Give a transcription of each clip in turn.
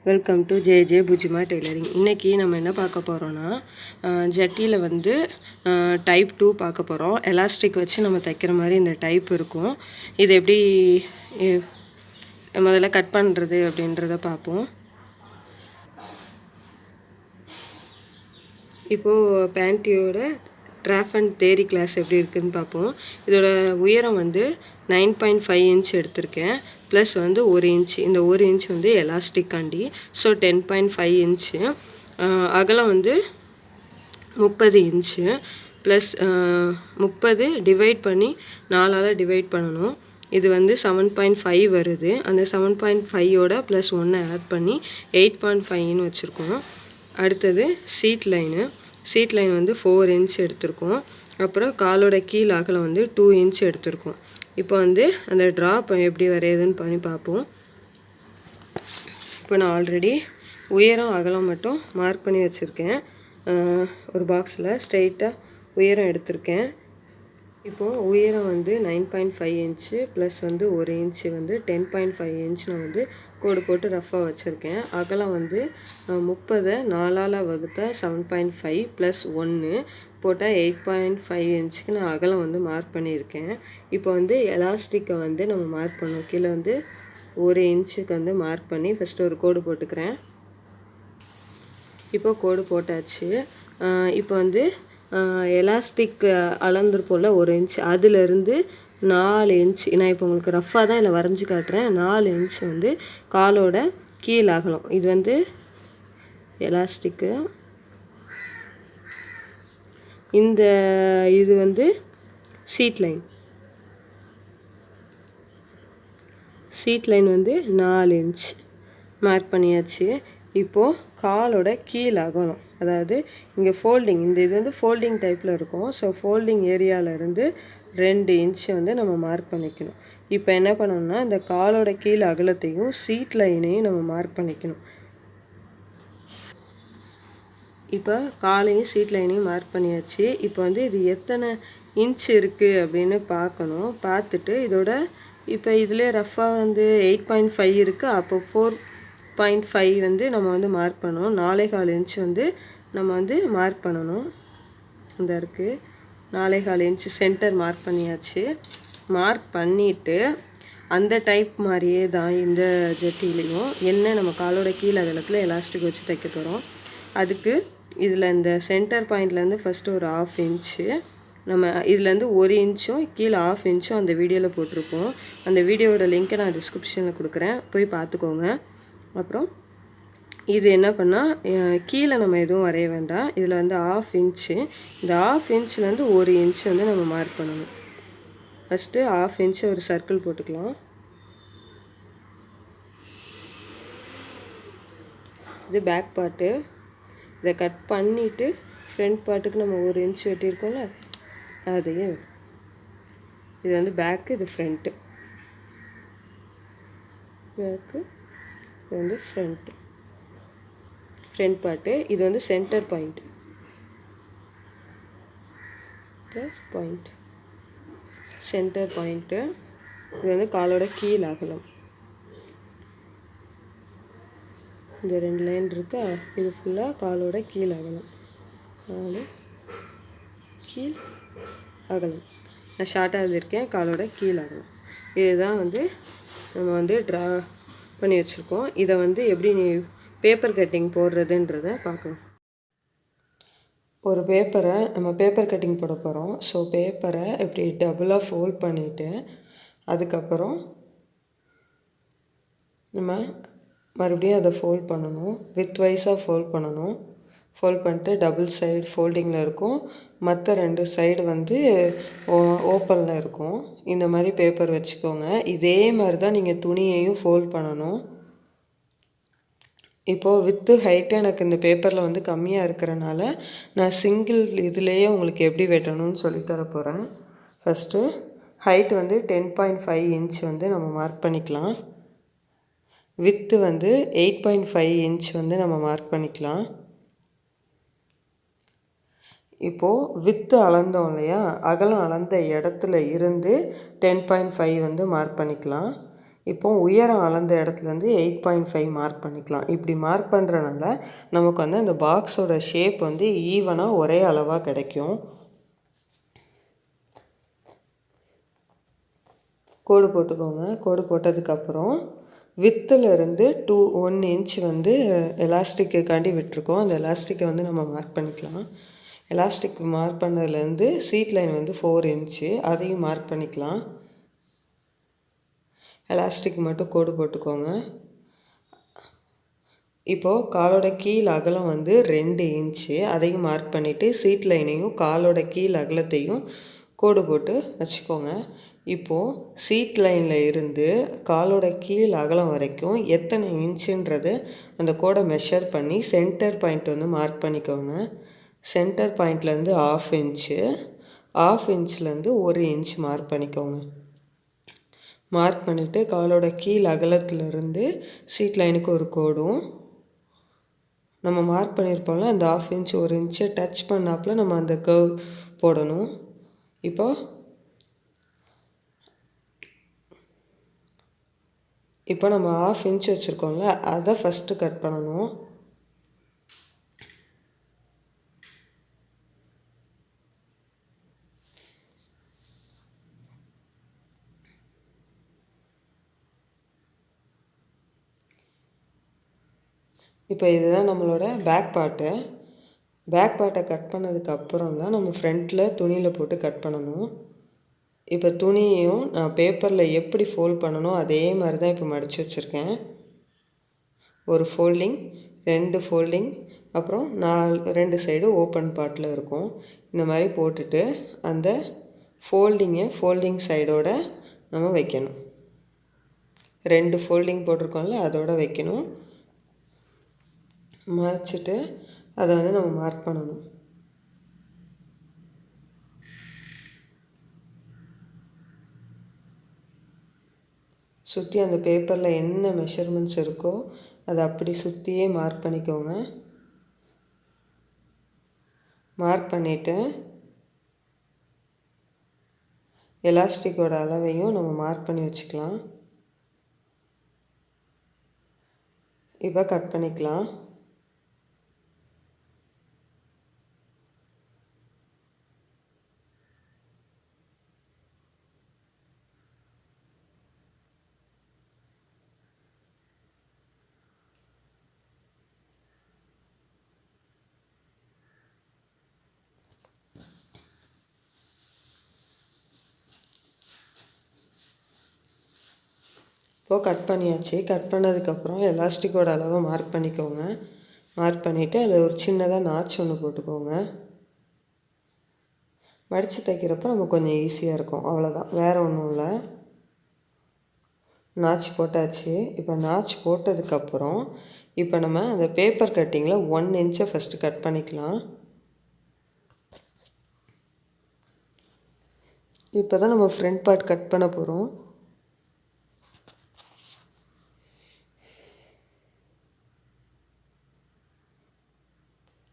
Welcome to Bujjima Tailoring. இன்றைக்கி நம்ம என்ன பார்க்க போகிறோன்னா ஜட்டியில் வந்து டைப் 2 பார்க்க போகிறோம். எலாஸ்டிக் வச்சு நம்ம தைக்கிற மாதிரி இந்த டைப் இருக்கும். இது எப்படி முதல்ல கட் பண்ணுறது அப்படின்றத பார்ப்போம். இப்போது பேண்டியோட ட்ராஃப் அண்ட் தேரி கிளாஸ் எப்படி இருக்குதுன்னு பார்ப்போம். இதோட உயரம் வந்து 9.5 இன்ச் எடுத்திருக்கேன். ப்ளஸ் வந்து 1 இன்ச், இந்த 1 இன்ச் வந்து எலாஸ்டிக்காண்டி. So 10.5 inch. அகலம் வந்து 30 இன்ச்சு. ப்ளஸ் 30 டிவைட் பண்ணி 4ஆல் டிவைட் பண்ணணும். இது வந்து 7.5 வருது. அந்த 7.5ஓட ப்ளஸ் 1 ஆட் பண்ணி 8.5ன்னு வச்சுருக்கோம். அடுத்தது சீட் லைன் வந்து 4 இன்ச் எடுத்திருக்கோம். அப்புறம் காலோட கீழ் அகலம் வந்து 2 இன்ச் எடுத்திருக்கோம். இப்போ வந்து அந்த ட்ராப் எப்படி வரையுதுன்னு பண்ணி பார்ப்போம். இப்போ நான் ஆல்ரெடி உயரம் அகலம் மட்டும் மார்க் பண்ணி வச்சுருக்கேன். ஒரு பாக்ஸில் ஸ்ட்ரெயிட்டாக உயரம் எடுத்திருக்கேன். இப்போது உயரம் வந்து 9.5 இன்ச்சு ப்ளஸ் வந்து 1 இன்ச்சு வந்து 10.5 இன்ச் நான் வந்து கோடு போட்டு ரஃப்பாக வச்சுருக்கேன். அகலம் வந்து 30 4ஆல் வகுத்த 7.5 ப்ளஸ் 1 போட்டால் 8.5 இன்ச்சுக்கு நான் அகலம் வந்து மார்க் பண்ணியிருக்கேன். இப்போ வந்து எலாஸ்டிக்கை வந்து நம்ம மார்க் பண்ணோம். கீழே வந்து 1 இன்ச்சுக்கு வந்து மார்க் பண்ணி ஃபஸ்ட்டு ஒரு கோடு போட்டுக்கிறேன். இப்போ கோடு போட்டாச்சு. இப்போ வந்து எலாஸ்டிக் அளந்துருப்போல் 1 இன்ச், அதிலிருந்து 4 இன்ச், நான் இப்போ உங்களுக்கு ரஃப்பாக தான் இதில் வரைஞ்சி காட்டுறேன். 4 இன்ச் வந்து காலோட கீழ் அகலம். இது வந்து எலாஸ்டிக்கு. இது வந்து சீட் லைன் வந்து 4 இன்ச் மார்க் பண்ணியாச்சு. இப்போது காலோட கீழ் அகலம், அதாவது இங்கே ஃபோல்டிங், இது வந்து ஃபோல்டிங் டைப்பில் இருக்கும். ஸோ ஃபோல்டிங் ஏரியாவிலேருந்து 2 இன்ச்சு வந்து நம்ம மார்க் பண்ணிக்கணும். இப்போ என்ன பண்ணணும்னா இந்த காலோட கீழ் அகலத்தையும் சீட் லைனையும் நம்ம மார்க் பண்ணிக்கணும். இப்போ காலையும் சீட் லைனையும் மார்க் பண்ணியாச்சு. இப்போ வந்து இது எத்தனை இன்ச் இருக்குது அப்படின்னு பார்க்கணும். பார்த்துட்டு இதோட இப்போ இதிலே ரஃப்பாக வந்து 8.5 இருக்குது. அப்போ 4.5 வந்து நம்ம வந்து மார்க் பண்ணணும். 4.25 இன்ச் வந்து நம்ம வந்து மார்க் பண்ணணும். இந்த இருக்குது 4.25 இன்ச் சென்டர் மார்க் பண்ணியாச்சு. மார்க் பண்ணிவிட்டு அந்த டைப் மாதிரியே தான் இந்த ஜட்டிலையும் என்ன நம்ம காலோட கீழ் அகலத்தில் எலாஸ்டிக் வச்சு தைக்க போகிறோம். அதுக்கு இதில் இந்த சென்டர் பாயிண்ட்லேருந்து ஃபஸ்ட்டு ஒரு 1/2 இன்ச்சு, நம்ம இதுலேருந்து 1 இன்ச்சும் கீழே 1/2 இன்ச்சும் அந்த வீடியோவில் போட்டிருப்போம். அந்த வீடியோவோட லிங்க்கை நான் டிஸ்கிரிப்ஷனில் கொடுக்குறேன், போய் பார்த்துக்கோங்க. அப்புறம் இது என்ன பண்ணால் கீழே நம்ம எதுவும் வரைய வேண்டாம். இதில் வந்து 1/2 இன்ச்சு, இந்த 1/2 இன்ச்லேருந்து 1 இன்ச்சு வந்து நம்ம மார்க் பண்ணணும். ஃபஸ்ட்டு 1/2 இன்ச்சு ஒரு சர்க்கிள் போட்டுக்கலாம். இது பேக் பார்ட்டு. இதை கட் பண்ணிவிட்டு ஃப்ரண்ட் பார்ட்டுக்கு நம்ம 1 இன்ச் வெட்டியிருக்கோம்ல, அதையும் இது வந்து பேக்கு, இது ஃப்ரண்ட்டு. பேக்கு, இது வந்து ஃப்ரண்ட் பார்ட்டு. இது வந்து சென்டர் பாயிண்ட். Centre point. இது வந்து காலோட கீழ் அகலம். இந்த 2 லைன் இருக்கா, இது ஃபுல்லாக காலோட கீழ் அகலம். கீழ் அகலம் நான் ஷார்ட்டாக எழுதியிருக்கேன். காலோட கீழ் அகலம் இதுதான் வந்து நம்ம வந்து ட்ரா பண்ணி வச்சுருக்கோம். இதை வந்து எப்படி நீ பேப்பர் கட்டிங் போடுறதுன்றதை பார்க்கலாம். ஒரு பேப்பரை நம்ம பேப்பர் கட்டிங் போட போகிறோம். ஸோ பேப்பரை இப்படி டபுளாக ஃபோல்ட் பண்ணிவிட்டு அதுக்கப்புறம் நம்ம மறுபடியும் அதை ஃபோல்ட் பண்ணணும். வித் வைஸாக ஃபோல்ட் பண்ணணும். ஃபோல்ட் பண்ணிட்டு டபுள் சைடு ஃபோல்டிங்கில் இருக்கும், மற்ற 2 சைடு வந்து ஓப்பனில் இருக்கும். இந்த மாதிரி பேப்பர் வச்சுக்கோங்க. இதே மாதிரி தான் நீங்கள் துணியையும் ஃபோல்ட் பண்ணணும். இப்போது வித்து ஹைட்டு எனக்கு இந்த பேப்பரில் வந்து கம்மியாக இருக்கிறனால நான் சிங்கிள் இதுலேயே உங்களுக்கு எப்படி வெட்டணும்னு சொல்லித்தர போகிறேன். ஃபஸ்ட்டு ஹைட்டு வந்து 10.5 இன்ச் வந்து நம்ம மார்க் பண்ணிக்கலாம். வித்து வந்து 8.5 இன்ச் வந்து நம்ம மார்க் பண்ணிக்கலாம். இப்போது வித்து அளந்தோம் இல்லையா, அகலம் அளந்த இடத்துல இருந்து 10.5 வந்து மார்க் பண்ணிக்கலாம். இப்போ உயரம் அளந்த இடத்துலேருந்து 8.5 மார்க் பண்ணிக்கலாம். இப்படி மார்க் பண்ணுறனால நமக்கு வந்து அந்த பாக்ஸோட ஷேப் வந்து ஈவனாக ஒரே அளவாக கிடைக்கும். கோடு போட்டுக்கோங்க. கோடு போட்டதுக்கப்புறம் வித்துலேருந்து 1 இன்ச் வந்து எலாஸ்டிக்குக்காண்டி விட்டுருக்கோம். அந்த எலாஸ்டிக்கை வந்து நம்ம மார்க் பண்ணிக்கலாம். எலாஸ்டிக் மார்க் பண்ணதுலேருந்து சீட் லைன் வந்து 4 இன்ச்சு, அதையும் மார்க் பண்ணிக்கலாம். எலாஸ்டிக் மட்டும் கோடு போட்டுக்கோங்க. இப்போது காலோட கீழ் அகலம் வந்து 2 இன்ச்சு, அதையும் மார்க் பண்ணிவிட்டு சீட் லைனையும் காலோட கீழ் அகலத்தையும் கோடு போட்டு வச்சுக்கோங்க. இப்போது சீட் லைனில் இருந்து காலோட கீழ் அகலம் வரைக்கும் எத்தனை இன்ச்சுன்றது அந்த கோடை மெஷர் பண்ணி சென்டர் பாயிண்ட் வந்து மார்க் பண்ணிக்கோங்க. சென்டர் பாயிண்ட்லேருந்து 1/2 இன்ச்சு, 1/2 இன்ச்லேருந்து 1 இன்ச் மார்க் பண்ணிக்கோங்க. மார்க் பண்ணிவிட்டு காலோட கீழ் அகலத்துலேருந்து சீட் லைனுக்கு ஒரு கோடும் நம்ம மார்க் பண்ணியிருப்போம்ல அந்த 1/2 இன்ச் 1 இன்ச்சை டச் பண்ணாப்பில் நம்ம அந்த கர்வ் போடணும். இப்போ நம்ம 1/2 இன்ச் வச்சுருக்கோம்ல, அதை ஃபஸ்ட்டு கட் பண்ணணும். இப்போ இதுதான் நம்மளோட பேக் பார்ட்டு. பேக் பார்ட்டை கட் பண்ணதுக்கப்புறம் தான் நம்ம ஃப்ரண்ட்டில் துணியில் போட்டு கட் பண்ணணும். இப்போ துணியையும் நான் பேப்பரில் எப்படி ஃபோல்ட் பண்ணணும் அதே மாதிரி தான் இப்போ மடித்து வச்சுருக்கேன். ஒரு ஃபோல்டிங், 2 ஃபோல்டிங், அப்புறம் 2 சைடு ஓப்பன் பார்ட்டில் இருக்கும். இந்த மாதிரி போட்டுட்டு அந்த ஃபோல்டிங் சைடோட நம்ம வைக்கணும். 2 ஃபோல்டிங் போட்டிருக்கோம்ல அதோட வைக்கணும். மடிச்சுட்டு அதை வந்து நம்ம மார்க் பண்ணணும். சுற்றி அந்த பேப்பரில் என்ன மெஷர்மெண்ட்ஸ் இருக்கோ அதை அப்படி சுற்றியே மார்க் பண்ணிக்கோங்க. மார்க் பண்ணிவிட்டு எலாஸ்டிக்கோட அளவையும் நம்ம மார்க் பண்ணி வச்சுக்கலாம். இப்போ கட் பண்ணிக்கலாம். இப்போது கட் பண்ணியாச்சு. கட் பண்ணதுக்கப்புறம் எலாஸ்டிக்கோட அளவை மார்க் பண்ணிக்கோங்க. மார்க் பண்ணிவிட்டு அதில் ஒரு சின்னதாக நாச் ஒன்று போட்டுக்கோங்க. மடித்து தைக்கிறப்போ நமக்கு கொஞ்சம் ஈஸியாக இருக்கும். அவ்வளோதான், வேறு ஒன்றும் இல்லை. நாச் போட்டாச்சு. இப்போ நாச் போட்டதுக்கப்புறம் இப்போ நம்ம அந்த பேப்பர் கட்டிங்கில் 1 இன்ச்சை ஃபஸ்ட்டு கட் பண்ணிக்கலாம். இப்போ தான் நம்ம ஃப்ரண்ட் பார்ட் கட் பண்ண போகிறோம்.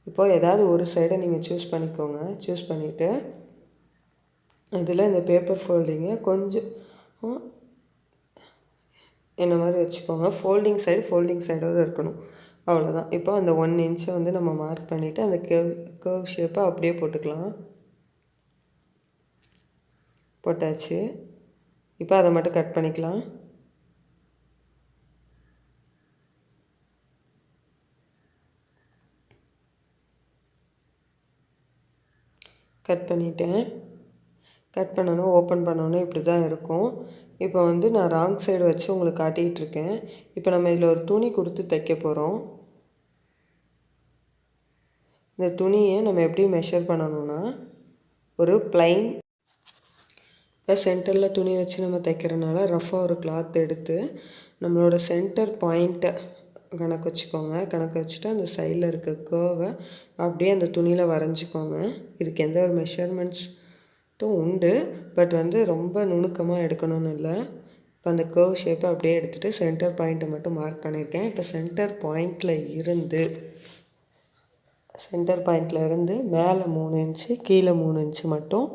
இப்போது ஏதாவது ஒரு சைடை நீங்கள் சூஸ் பண்ணிக்கோங்க. சூஸ் பண்ணிவிட்டு இதில் இந்த பேப்பர் ஃபோல்டிங்கை கொஞ்சம் என்ன மாதிரி வச்சுக்கோங்க. ஃபோல்டிங் சைடோடு இருக்கணும். அவ்வளோதான். இப்போ அந்த 1 இன்ச்சை வந்து நம்ம மார்க் பண்ணிவிட்டு அந்த கர்வ் ஷேப்பை அப்படியே போட்டுக்கலாம். போட்டாச்சு. இப்போ அதை மட்டும் கட் பண்ணிக்கலாம். கட் பண்ணிட்டேன். கட் பண்ணணும், ஓப்பன் பண்ணணும், இப்படி தான் இருக்கும். இப்போ வந்து நான் ராங் சைடு வச்சு உங்களுக்கு காட்டிகிட்ருக்கேன். இப்போ நம்ம இதில் ஒரு துணி கொடுத்து தைக்க போகிறோம். இந்த துணியை நம்ம எப்படி மெஷர் பண்ணணும்னா ஒரு பிளைன் இப்போ சென்டரில் துணி வச்சு நம்ம தைக்கிறனால ரஃபாக ஒரு கிளாத் எடுத்து நம்மளோட சென்டர் பாயிண்ட்டை கணக்கு வச்சுக்கோங்க. கணக்கு வச்சுட்டு அந்த சைடில் இருக்க கர்வை அப்படியே அந்த துணியில் வரைஞ்சிக்கோங்க. இதுக்கு எந்த ஒரு மெஷர்மெண்ட்ஸும் உண்டு, பட் வந்து ரொம்ப நுணுக்கமாக எடுக்கணும்னு இல்லை. இப்போ அந்த கர்வ் ஷேப்பை அப்படியே எடுத்துகிட்டு சென்டர் பாயிண்ட்டை மட்டும் மார்க் பண்ணியிருக்கேன். இப்போ சென்டர் பாயிண்டில் இருந்து மேலே 3 இன்ச்சு கீழே 3 இன்ச்சு மட்டும்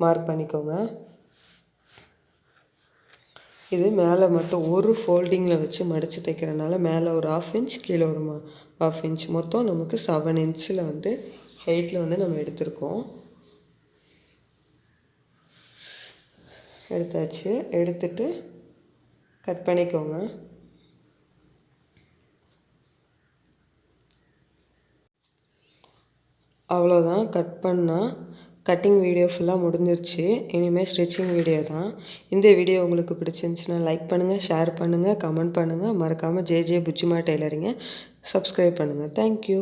மார்க் பண்ணிக்கோங்க. இது மேலே மட்டும் ஒரு ஃபோல்டிங்கில் வச்சு மடித்து தைக்கிறனால மேலே ஒரு 1/2 இன்ச் கீழே ஒரு 1/2 இன்ச் மொத்தம் நமக்கு 7 இன்ச்சில் வந்து ஹைட்டில் வந்து நம்ம எடுத்திருக்கோம். எடுத்தாச்சு. எடுத்துட்டு கட் பண்ணிக்கோங்க. அவ்வளோதான். கட் பண்ணால் கட்டிங் வீடியோ ஃபுல்லாக முடிஞ்சிருச்சு. இனிமேல் ஸ்டிச்சிங் வீடியோ தான். இந்த வீடியோ உங்களுக்கு பிடிச்சிருந்துச்சுன்னா லைக் பண்ணுங்கள், ஷேர் பண்ணுங்கள், கமெண்ட் பண்ணுங்கள். மறக்காமல் ஜே புஜ்ஜிமா டெய்லரிங்கை சப்ஸ்கிரைப் பண்ணுங்கள். தேங்க்யூ.